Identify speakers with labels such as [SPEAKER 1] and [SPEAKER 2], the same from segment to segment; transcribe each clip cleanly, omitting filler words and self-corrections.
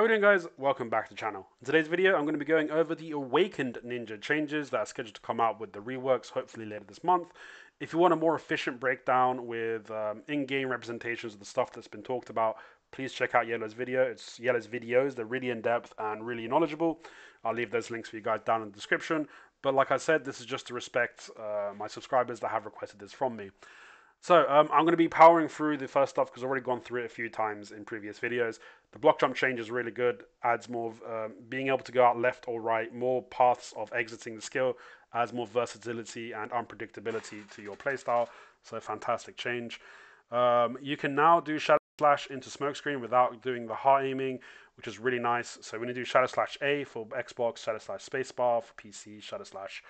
[SPEAKER 1] How are we doing, guys? Welcome back to the channel. In today's video, I'm going to be going over the Awakened Ninja changes that are scheduled to come out with the reworks, hopefully later this month. If you want a more efficient breakdown with in-game representations of the stuff that's been talked about, please check out Yellow's video. It's Yellow's videos. They're really in-depth and really knowledgeable. I'll leave those links for you guys down in the description. But like I said, this is just to respect my subscribers that have requested this from me. So I'm going to be powering through the first stuff because I've already gone through it a few times in previous videos. The block jump change is really good, adds more being able to go out left or right, more paths of exiting the skill, adds more versatility and unpredictability to your playstyle. So fantastic change. You can now do Shadow Slash into Smokescreen without doing the heart aiming, which is really nice. So when you do Shadow Slash A for Xbox, Shadow Slash Spacebar for PC, Shadow Slash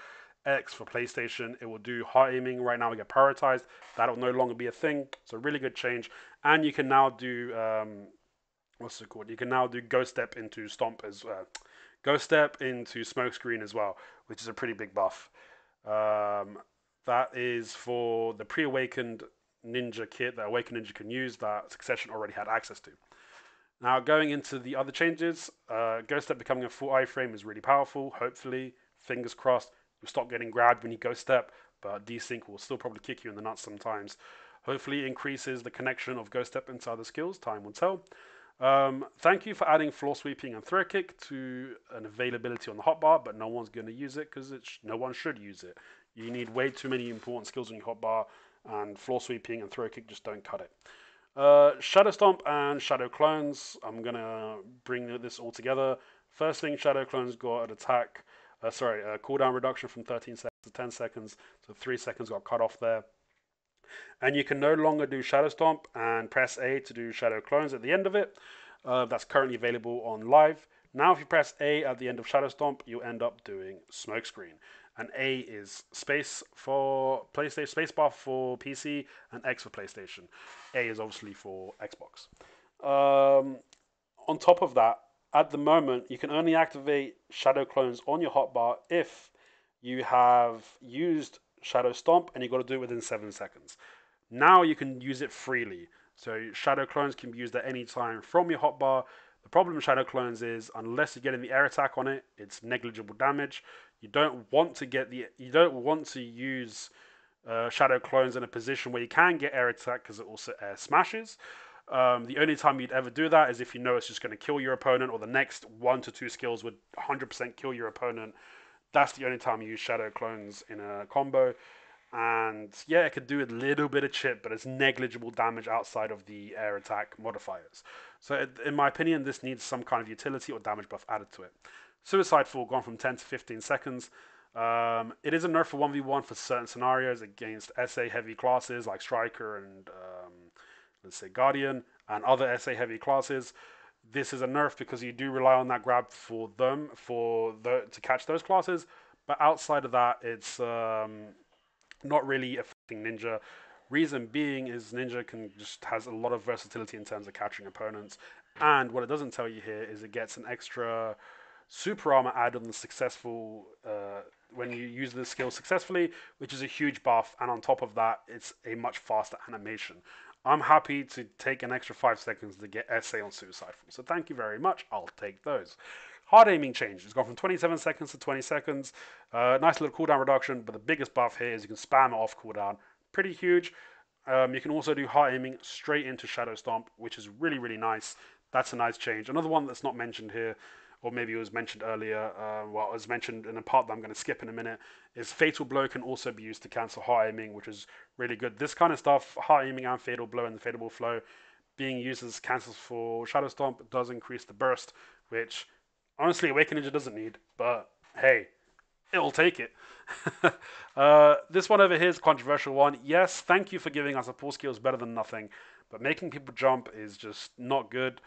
[SPEAKER 1] X for PlayStation, it will do heart aiming. Right now we get prioritized. That'll no longer be a thing. So really good change. And you can now do what's it called? You can now do Ghost Step into Stomp as Ghost Step into Smokescreen as well, which is a pretty big buff. That is for the pre-awakened ninja kit that Awakened Ninja can use that Succession already had access to. Now going into the other changes, Ghost Step becoming a full iframe is really powerful. Hopefully, fingers crossed, you'll stop getting grabbed when you Ghost Step, but desync will still probably kick you in the nuts sometimes. Hopefully, it increases the connection of Ghost Step into other skills. Time will tell. Thank you for adding floor sweeping and throw kick to an availability on the hotbar, but no one's going to use it because no one should use it. You need way too many important skills on your hotbar, and floor sweeping and throw kick just don't cut it. Shadow Stomp and Shadow Clones, I'm going to bring this all together. First thing, Shadow Clones got an attack, cooldown reduction from 13 seconds to 10 seconds, so 3 seconds got cut off there. And you can no longer do Shadow Stomp and press A to do Shadow Clones at the end of it. That's currently available on live. Now if you press A at the end of Shadow Stomp, you end up doing Smokescreen. And A is space for PlayStation, spacebar for PC, and X for PlayStation. A is obviously for Xbox. On top of that, at the moment, you can only activate Shadow Clones on your hotbar if you have used Shadow Stomp and you've got to do it within 7 seconds. Now you can use it freely. So Shadow Clones can be used at any time from your hotbar. The problem with Shadow Clones is unless you're getting the air attack on it, it's negligible damage. You don't want to use Shadow Clones in a position where you can get air attack because it also air smashes. The only time you'd ever do that is if you know it's just going to kill your opponent, or the next 1 to 2 skills would 100% kill your opponent. That's the only time you use Shadow Clones in a combo. And yeah, it could do a little bit of chip, but it's negligible damage outside of the air attack modifiers. So in my opinion, this needs some kind of utility or damage buff added to it. Suicide Fall gone from 10 to 15 seconds. It is a nerf for 1v1 for certain scenarios against SA heavy classes like Striker and let's say Guardian and other SA heavy classes. This is a nerf because you do rely on that grab for them to catch those classes. But outside of that, it's not really affecting Ninja. Reason being is Ninja has a lot of versatility in terms of catching opponents. And what it doesn't tell you here is it gets an extra super armor add on the successful when you use the skill successfully, which is a huge buff. And on top of that, it's a much faster animation. I'm happy to take an extra 5 seconds to get SA on Suicide Fall. So thank you very much. I'll take those. Hard aiming change. It's gone from 27 seconds to 20 seconds. Nice little cooldown reduction, but the biggest buff here is you can spam it off cooldown. Pretty huge. You can also do hard aiming straight into Shadow Stomp, which is really, really nice. That's a nice change. Another one that's not mentioned here, or maybe it was mentioned earlier, it was mentioned in a part that I'm going to skip in a minute, is Fatal Blow can also be used to cancel hard aiming, which is really good. This kind of stuff, hard aiming and Fatal Blow and the Fatal Flow, being used as cancels for Shadow Stomp does increase the burst, which honestly Awaken Ninja doesn't need, but hey, it'll take it. This one over here is a controversial one. Yes, thank you for giving us a pull skill is better than nothing, but making people jump is just not good.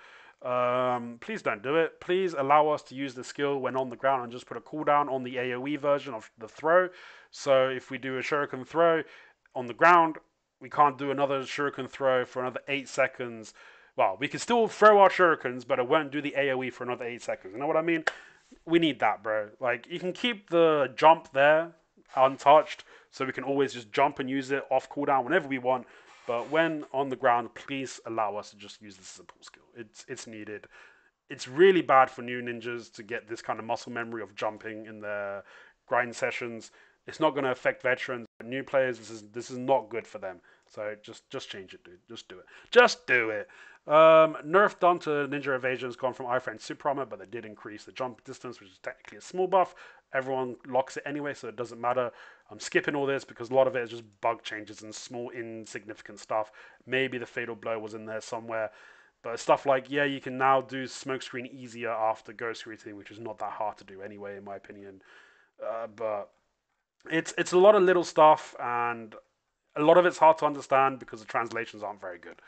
[SPEAKER 1] Please don't do it. Please allow us to use the skill when on the ground and just put a cooldown on the AoE version of the throw. So if we do a shuriken throw on the ground, we can't do another shuriken throw for another 8 seconds. Well, we can still throw our shurikens, but it won't do the AoE for another 8 seconds. You know what I mean? We need that, bro. Like, you can keep the jump there untouched, so we can always just jump and use it off cooldown whenever we want. But when on the ground, please allow us to just use this as a pull skill. It's needed. it's really bad for new ninjas to get this kind of muscle memory of jumping in their grind sessions. It's not going to affect veterans, but new players, this is not good for them. So just change it, dude. Just do it. Just do it. Nerf done to Ninja Evasion has gone from iframe to super armor, but they did increase the jump distance, which is technically a small buff. Everyone locks it anyway, so it doesn't matter. I'm skipping all this because a lot of it is just bug changes and small insignificant stuff. Maybe the fatal blow was in there somewhere. But stuff like, yeah, you can now do smokescreen easier after ghost greeting, which is not that hard to do anyway, in my opinion. But it's a lot of little stuff, and a lot of it's hard to understand because the translations aren't very good.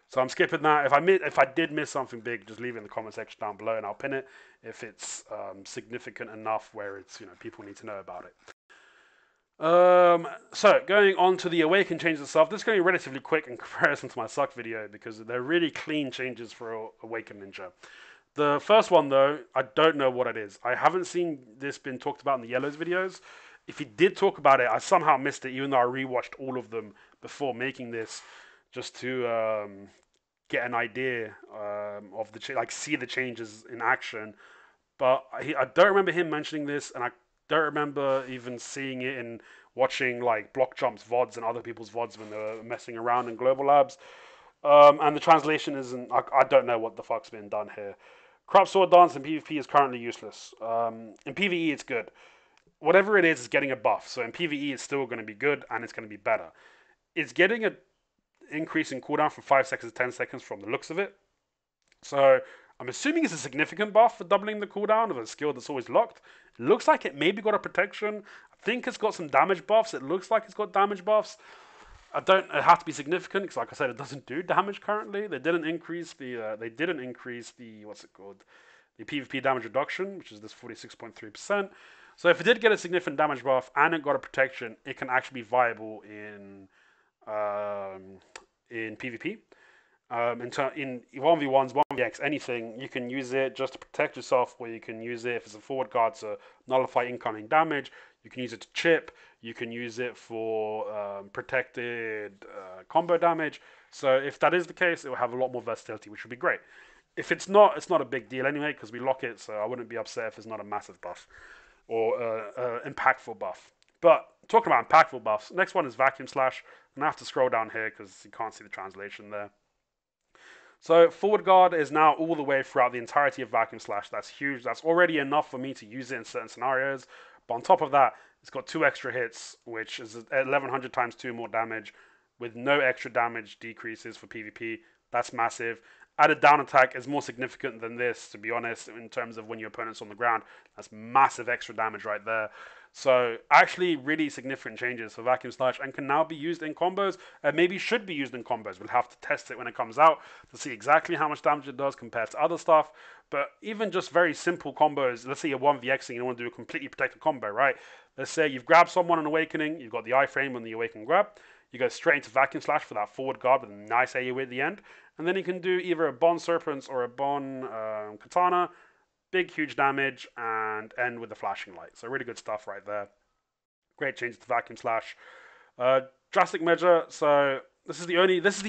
[SPEAKER 1] So I'm skipping that. If I did miss something big, just leave it in the comment section down below, and I'll pin it if it's significant enough where it's people need to know about it. So going on to the Awaken changes itself, this is going to be relatively quick in comparison to my Suck video because they're really clean changes for Awaken Ninja. The first one though, I don't know what it is. I haven't seen this been talked about in the Yellows videos. If he did talk about it, I somehow missed it, even though I rewatched all of them before making this, just to get an idea of see the changes in action. But I don't remember him mentioning this, and I don't remember even seeing it in watching like Block Jump's VODs and other people's VODs when they were messing around in Global Labs. And the translation isn't, I don't know what the fuck's being done here. Corrupt Sword Dance in PvP is currently useless. In PvE, it's good. Whatever it is getting a buff. So in PvE, it's still going to be good and it's going to be better. It's getting an increase in cooldown from 5 seconds to 10 seconds from the looks of it. So I'm assuming it's a significant buff for doubling the cooldown of a skill that's always locked. It looks like it maybe got a protection. I think it's got some damage buffs. It looks like it's got damage buffs. It has to be significant because, like I said, it doesn't do damage currently. They didn't increase the what's it called? The PvP damage reduction, which is this 46.3%. So if it did get a significant damage buff and it got a protection, it can actually be viable in PvP. In 1v1s, 1vx, anything, you can use it just to protect yourself, or you can use it if it's a forward guard to nullify incoming damage. You can use it to chip. You can use it for protected combo damage. So if that is the case, it will have a lot more versatility, which would be great. If it's not a big deal anyway, because we lock it, so I wouldn't be upset if it's not a massive buff or impactful buff. But talking about impactful buffs, next one is Vacuum Slash. I'm going to have to scroll down here because you can't see the translation there. So forward guard is now all the way throughout the entirety of Vacuum Slash. That's huge. That's already enough for me to use it in certain scenarios. But on top of that, it's got 2 extra hits, which is 1100 times 2 more damage with no extra damage decreases for PvP. That's massive. Added down attack is more significant than this, to be honest, in terms of when your opponent's on the ground. That's massive extra damage right there. So actually really significant changes for Vacuum Slash and can now be used in combos and maybe should be used in combos. We'll have to test it when it comes out to see exactly how much damage it does compared to other stuff. But even just very simple combos, let's say you're 1vxing and you want to do a completely protected combo, right? Let's say you've grabbed someone in Awakening, you've got the iframe on the Awaken grab, you go straight into Vacuum Slash for that forward guard with a nice AoE at the end, and then you can do either a Bond Serpents or a Bond Katana, big, huge damage, and end with the flashing light. So really good stuff right there. Great changes to Vacuum Slash. Drastic Measure. So this is the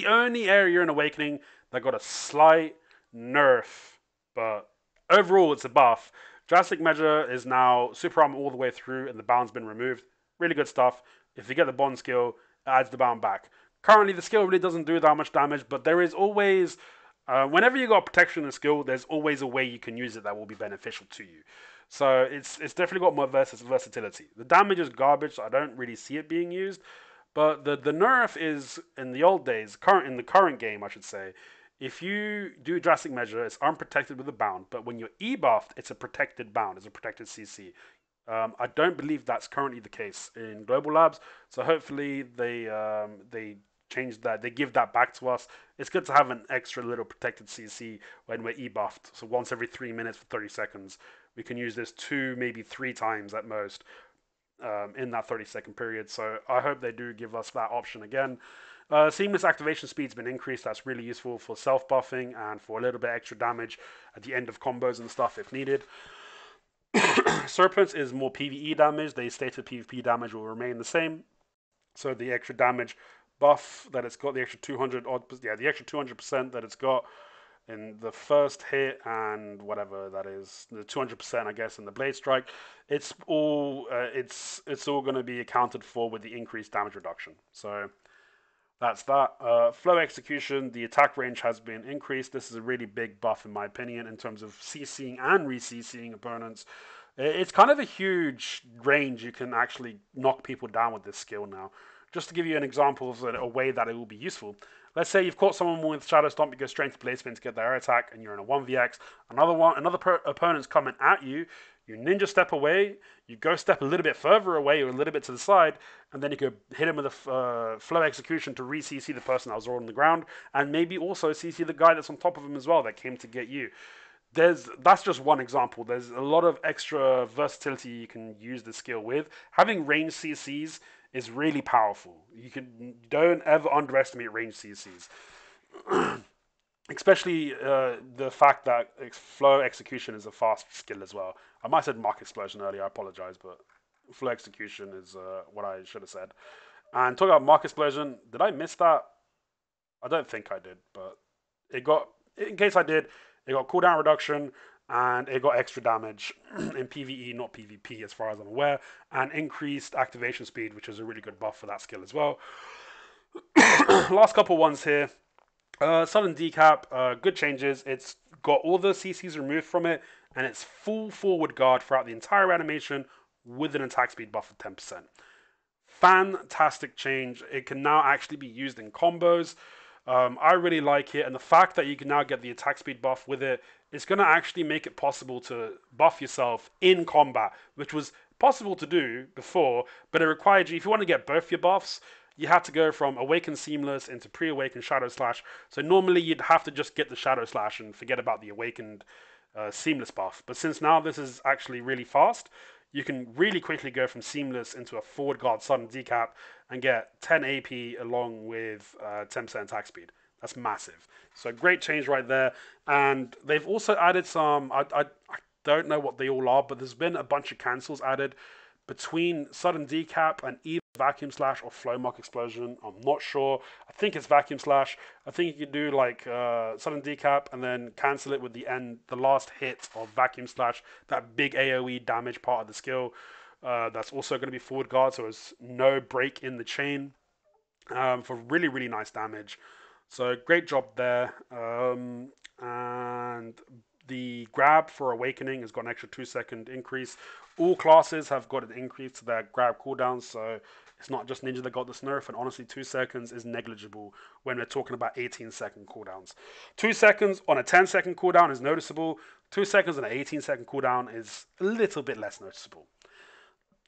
[SPEAKER 1] only area you're in Awakening that got a slight nerf, but overall it's a buff. Drastic Measure is now super armor all the way through, and the bound's been removed. Really good stuff. If you get the Bond skill, it adds the bound back. Currently, the skill really doesn't do that much damage, but there is always whenever you got protection and skill, there's always a way you can use it that will be beneficial to you. So it's definitely got more versatility. The damage is garbage, so I don't really see it being used. But the nerf is, in the old days, in the current game, I should say, if you do Drastic Measure, it's unprotected with a bound. But when you're E-buffed, it's a protected bound, it's a protected CC. I don't believe that's currently the case in Global Labs. So hopefully they change that, they give that back to us. It's good to have an extra little protected CC when we're E-buffed. So once every 3 minutes for 30 seconds, we can use this 2, maybe 3 times at most in that 30-second period. So I hope they do give us that option again. Seamless activation speed's been increased. That's really useful for self-buffing and for a little bit extra damage at the end of combos and stuff if needed. Serpents is more PvE damage. They stated PvP damage will remain the same. So the extra damage buff that it's got, the extra 200 odd, yeah, the extra 200% that it's got in the first hit and whatever that is, the 200%, I guess, in the blade strike. It's all going to be accounted for with the increased damage reduction. So that's that. Flow execution, the attack range has been increased. This is a really big buff, in my opinion, in terms of CCing and re-CCing opponents. It's kind of a huge range. You can actually knock people down with this skill now. Just to give you an example of a way that it will be useful. Let's say you've caught someone with Shadow Stomp, you go straight into placement to get their attack, and you're in a 1vx. Another opponent's coming at you. You ninja step away, you go step a little bit further away or a little bit to the side, and then you could hit him with a flow execution to re-CC the person that was on the ground, and maybe also CC the guy that's on top of him as well that came to get you. That's just one example. There's a lot of extra versatility you can use the skill with. Having range CCs is really powerful. Don't ever underestimate range CCs. Especially the fact that flow execution is a fast skill as well. I might have said Mark Explosion earlier, I apologize, but flow execution is what I should have said. And talking about Mark Explosion, did I miss that? I don't think I did, but in case I did, it got cooldown reduction, and it got extra damage in PvE, not PvP as far as I'm aware, and increased activation speed, which is a really good buff for that skill as well. Last couple ones here. Sudden Decap, good changes. It's got all the CCs removed from it, and it's full forward guard throughout the entire animation with an attack speed buff of 10%. Fantastic change. It can now actually be used in combos. I really like it, and the fact that you can now get the attack speed buff with it is going to actually make it possible to buff yourself in combat, which was possible to do before, but it required you, if you want to get both your buffs, you had to go from Awaken Seamless into Pre-Awaken Shadow Slash. So normally you'd have to just get the Shadow Slash and forget about the Awakened Seamless buff. But since now this is actually really fast, you can really quickly go from Seamless into a forward guard sudden decap and get 10 AP along with 10% attack speed. That's massive. So great change right there. And they've also added some, I don't know what they all are, but there's been a bunch of cancels added between sudden decap and either vacuum slash or flow mark explosion. I'm not sure. I think it's vacuum slash. I think you could do like sudden decap and then cancel it with the last hit of vacuum slash, that big AoE damage part of the skill. That's also going to be forward guard, so there's no break in the chain for really, really nice damage. So great job there. And the grab for Awakening has got an extra 2-second increase. All classes have got an increase to their grab cooldowns, so it's not just Ninja that got this nerf, and honestly 2 seconds is negligible when we're talking about 18-second cooldowns. 2 seconds on a 10-second cooldown is noticeable. 2 seconds on an 18-second cooldown is a little bit less noticeable.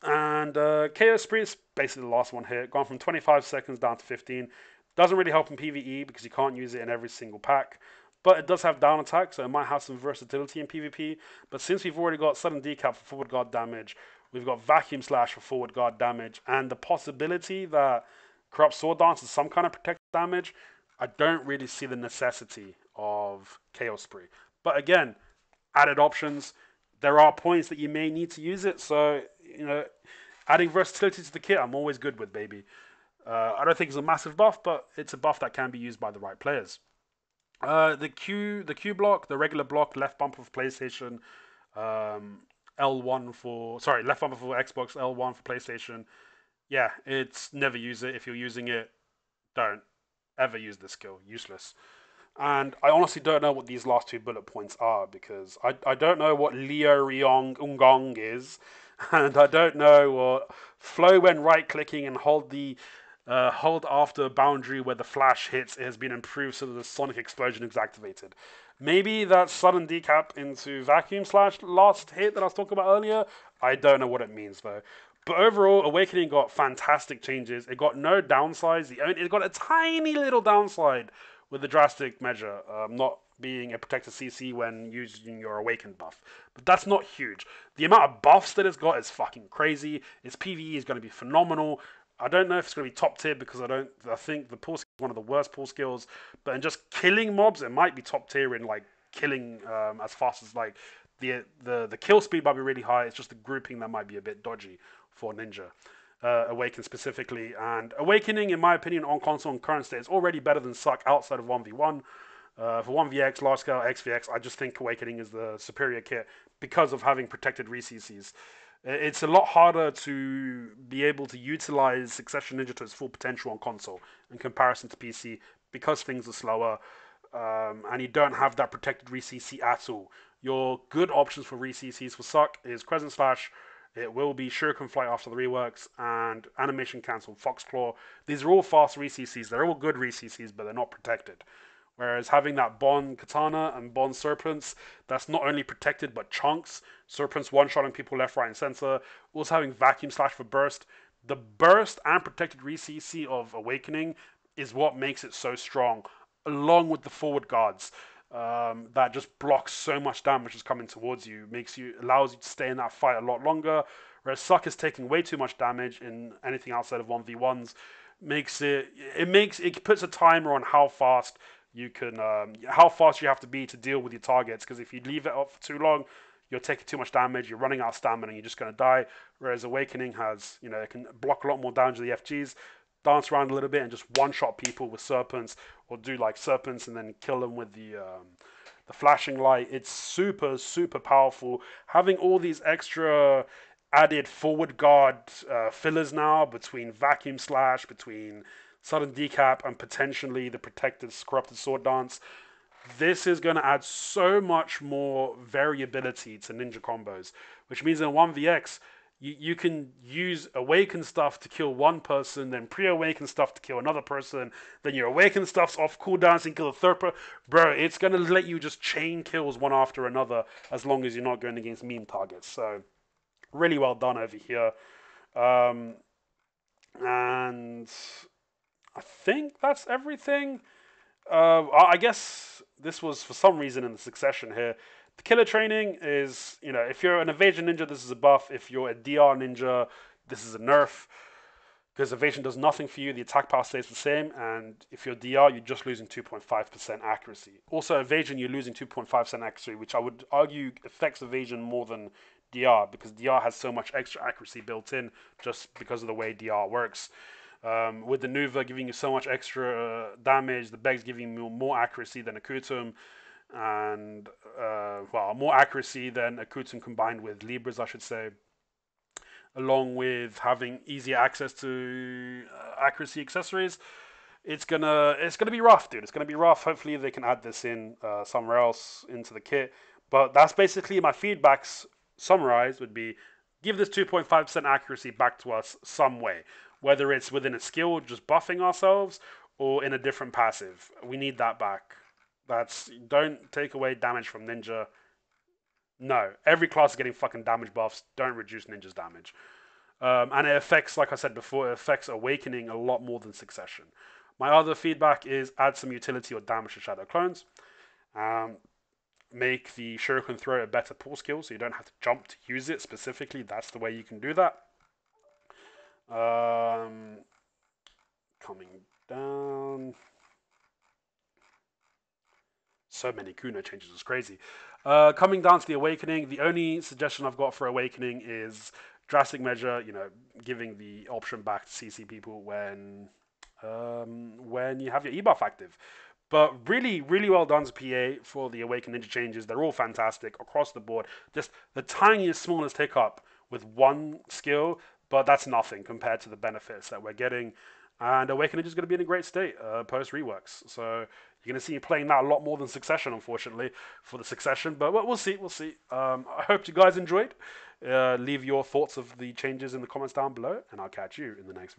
[SPEAKER 1] And KO Spree is basically the last one here, gone from 25 seconds down to 15. Doesn't really help in PvE because you can't use it in every single pack. But it does have down attack, so it might have some versatility in PvP. But since we've already got sudden decap for forward guard damage, we've got vacuum slash for forward guard damage, and the possibility that Corrupt Sword Dance is some kind of protective damage, I don't really see the necessity of Chaos Spree. But again, added options. There are points that you may need to use it, so adding versatility to the kit, I'm always good with, baby. I don't think it's a massive buff, but it's a buff that can be used by the right players. The Q block, the regular block, left bumper for PlayStation, L1 for left bumper for Xbox, L1 for PlayStation. Yeah, it's never use it. If you're using it, don't ever use this skill. Useless. And I honestly don't know what these last 2 bullet points are, because I don't know what Leo Ryong Ungong is, and I don't know what flow when right clicking and hold after boundary where the flash hits, it has been improved so that the sonic explosion is activated. Maybe that sudden decap into vacuum slash last hit that I was talking about earlier. I don't know what it means though. But overall, Awakening got fantastic changes. It got no downsides. It got a tiny little downside with the drastic measure, not being a protected CC when using your Awakened buff. But that's not huge. The amount of buffs that it's got is fucking crazy. Its PvE is going to be phenomenal. I don't know if it's going to be top tier, because I think the pull skill is one of the worst pull skills. But in just killing mobs, it might be top tier in like killing as fast as like the kill speed might be really high. It's just the grouping that might be a bit dodgy for Ninja. Awaken specifically, and Awakening, in my opinion, on console and current state is already better than Suck outside of 1v1. For 1VX, large scale XVX, I just think Awakening is the superior kit because of having protected re-CCs. It's a lot harder to be able to utilize Succession Ninja to its full potential on console in comparison to PC because things are slower, and you don't have that protected re-CC at all. Your good options for re-CCs for Suck is Crescent Slash. It will be Shuriken Flight after the reworks and Animation Cancel, Foxclaw. These are all fast re-CCs. They're all good re-CCs, but they're not protected. Whereas having that Bond Katana and Bond Serpents, that's not only protected but chunks. Serpents one-shotting people left, right, and center. Also having Vacuum Slash for burst. The burst and protected re-CC of Awakening is what makes it so strong, along with the forward guards. That just blocks so much damage that's coming towards you, allows you to stay in that fight a lot longer. Whereas Suck is taking way too much damage in anything outside of 1v1s, it puts a timer on how fast you can, how fast you have to be to deal with your targets. Because if you leave it up for too long, you're taking too much damage, you're running out of stamina, and you're just going to die. Whereas Awakening has, it can block a lot more damage to the FGs, dance around a little bit, and just one-shot people with Serpents, or do like Serpents and then kill them with the flashing light. It's super, super powerful. Having all these extra added forward guard fillers now between Vacuum Slash, between Sudden Decap, and potentially the protected Corrupted Sword Dance. This is going to add so much more variability to ninja combos, which means in 1VX, you can use Awaken stuff to kill one person, then pre-Awaken stuff to kill another person, then your Awaken stuff's off cooldown so you can kill a third person. Bro, it's going to let you just chain kills one after another as long as you're not going against meme targets. So, really well done over here. And I think that's everything. I guess this was for some reason in the succession here. The killer training is, if you're an evasion ninja, this is a buff. If you're a DR ninja, this is a nerf. Because evasion does nothing for you, the attack power stays the same, and if you're DR, you're just losing 2.5% accuracy. Also, evasion, you're losing 2.5% accuracy, which I would argue affects evasion more than DR, because DR has so much extra accuracy built in just because of the way DR works. With the Nuva giving you so much extra damage, the Beg's giving you more accuracy than Akutum, and more accuracy than Akutum combined with Libras, I should say, along with having easier access to accuracy accessories. It's gonna be rough, dude. It's gonna be rough. Hopefully they can add this in somewhere else into the kit. But that's basically my feedbacks. Summarized would be: give this 2.5% accuracy back to us some way. Whether it's within a skill, just buffing ourselves, or in a different passive. We need that back. Don't take away damage from Ninja. No, every class is getting fucking damage buffs. Don't reduce Ninja's damage. And it affects, like I said before, it affects Awakening a lot more than Succession. My other feedback is add some utility or damage to Shadow Clones. Make the Shuriken throw a better pull skill, so you don't have to jump to use it specifically. That's the way you can do that. Coming down. So many Kuno changes, it's crazy. Coming down to the Awakening, the only suggestion I've got for Awakening is drastic measure, giving the option back to CC people when you have your E-buff active. But really, really well done to PA for the Awaken Ninja changes. They're all fantastic across the board. Just the tiniest, smallest hiccup with one skill, but that's nothing compared to the benefits that we're getting. And Awaken Ninja is going to be in a great state post Reworks. So you're going to see me playing that a lot more than Succession, unfortunately, for the Succession. But we'll see. I hope you guys enjoyed. Leave your thoughts of the changes in the comments down below, and I'll catch you in the next video.